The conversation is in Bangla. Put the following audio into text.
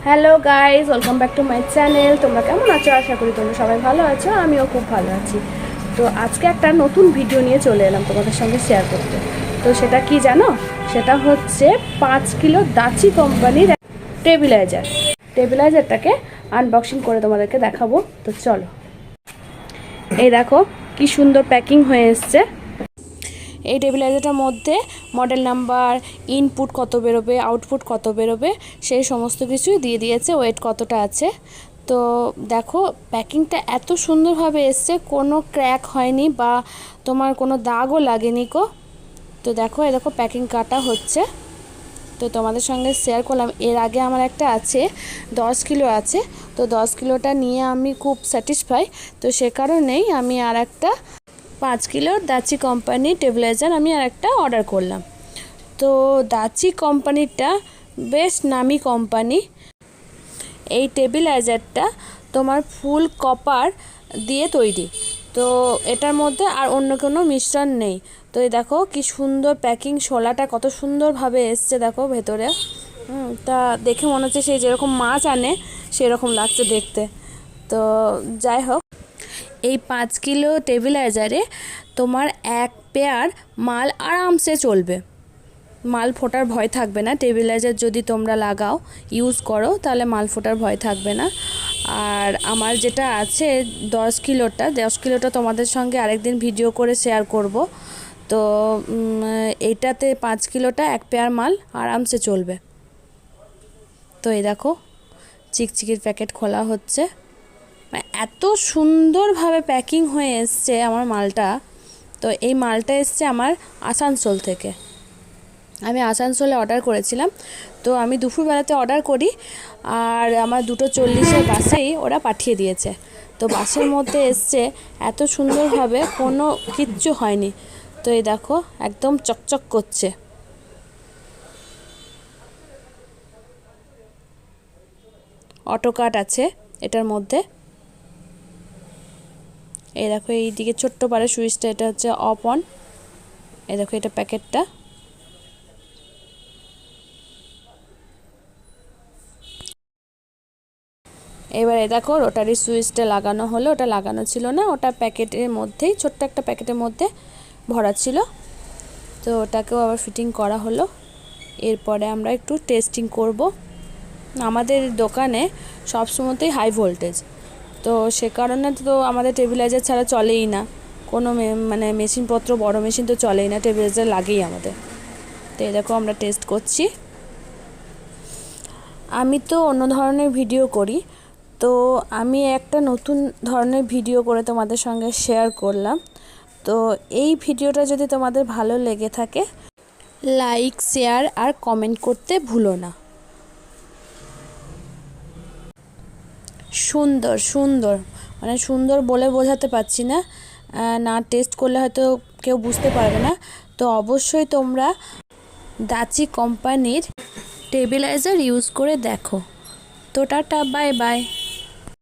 Hello guys, welcome back to my channel. তোমরা কেমন আছো? আশা করি তোমরা সবাই ভালো আছো, আমিও খুব ভালো আছি। তো আজকে একটা নতুন ভিডিও নিয়ে চলে এলাম তোমাদের সঙ্গে শেয়ার করতে। তো সেটা কি জানো? সেটা হচ্ছে 5 কিলো দাচি কোম্পানির টেবিলাইজারটাকে আনবক্সিং করে তোমাদেরকে দেখাবো। তো চলো, এই দেখো কি সুন্দর প্যাকিং হয়ে এসছে। এই টেবিলাইজারটার মধ্যে মডেল নাম্বার, ইনপুট কত বেরোবে, আউটপুট কত বেরোবে, সেই সমস্ত কিছুই দিয়ে দিয়েছে, ওয়েট কতটা আছে। তো দেখো প্যাকিংটা এত সুন্দরভাবে এসছে, কোনো ক্র্যাক হয়নি বা তোমার কোনো দাগও লাগেনি কো। তো দেখো এই দেখো প্যাকিং কাটা হচ্ছে। তো তোমাদের সঙ্গে শেয়ার করলাম। এর আগে আমার একটা আছে 10 কিলো আছে, তো 10 কিলোটা নিয়ে আমি খুব স্যাটিসফাই। তো সে কারণেই আমি আর একটা 5 কিলোর দাচি কোম্পানির টেবিলাইজার আমি আর একটা অর্ডার করলাম। তো দাচি কোম্পানিটা বেশ নামি কোম্পানি। এই টেবিলাইজারটা তোমার ফুল কপার দিয়ে তৈরি। তো এটার মধ্যে আর অন্য কোনো মিশ্রণ নেই। তো এই দেখো কি সুন্দর প্যাকিং, শোলাটা কত সুন্দরভাবে এসছে দেখো ভেতরে। তা দেখে মনে হচ্ছে সেই যেরকম মাছ আনে সেরকম লাগছে দেখতে। তো যাই হোক, এই 5 কিলো টেবিলাইজারে তোমার এক পেয়ার মাল আরামসে চলবে। মাল ফোটার ভয় থাকবে না। টেবিলাইজার যদি তোমরা লাগাও, ইউজ করো, তাহলে মাল ফোটার ভয় থাকবে না। আর আমার যেটা আছে 10 কিলোটা তোমাদের সঙ্গে আরেকদিন ভিডিও করে শেয়ার করব। তো এইটাতে 5 কিলোটা এক পেয়ার মাল আরামসে চলবে। তো এই দেখো চিকচিকির প্যাকেট খোলা হচ্ছে। এত সুন্দরভাবে প্যাকিং হয়ে এসছে আমার মালটা। তো এই মালটা এসছে আমার আসানসোল থেকে। আমি আসানসোলে অর্ডার করেছিলাম। তো আমি দুপুরবেলাতে অর্ডার করি, আর আমার 2:40 বাসেই ওরা পাঠিয়ে দিয়েছে। তো বাসের মধ্যে এসছে এত সুন্দরভাবে, কোনো কিচ্ছু হয়নি। তো এই দেখো একদম চকচক করছে। অটো কাট আছে এটার মধ্যে। এই দেখো এইদিকে ছোট্ট পারে সুইচটা, এটা হচ্ছে অফ অন। এই দেখো এটা প্যাকেটটা। এবারে দেখো রোটারি সুইচটা লাগানো হলো। ওটা লাগানো ছিল না, ওটা প্যাকেটের মধ্যেই, ছোট্ট একটা প্যাকেটের মধ্যে ভরা ছিল। তো ওটাকেও আবার ফিটিং করা হলো। এরপরে আমরা একটু টেস্টিং করব। আমাদের দোকানে সবসময়তেই হাই ভোল্টেজ, তো সে কারণে তো আমাদের টেবিলাইজার ছাড়া চলেই না। কোনো মানে মেশিনপত্র, বড় মেশিন তো চলেই না, টেবিলাইজার লাগেই আমাদের। তো এই দেখো আমরা টেস্ট করছি। আমি তো অন্য ধরনের ভিডিও করি, তো আমি একটা নতুন ধরনের ভিডিও করে তোমাদের সঙ্গে শেয়ার করলাম। তো এই ভিডিওটা যদি তোমাদের ভালো লেগে থাকে, লাইক, শেয়ার আর কমেন্ট করতে ভুলো না। সুন্দর সুন্দর, মানে সুন্দর বলে বোঝাতে পারছি না, না টেস্ট করলে হয়তো কেউ বুঝতে পারবে না। তো অবশ্যই তোমরা দাচি কোম্পানির টেবিলাইজার ইউজ করে দেখো। তো টাটা, বাই বাই।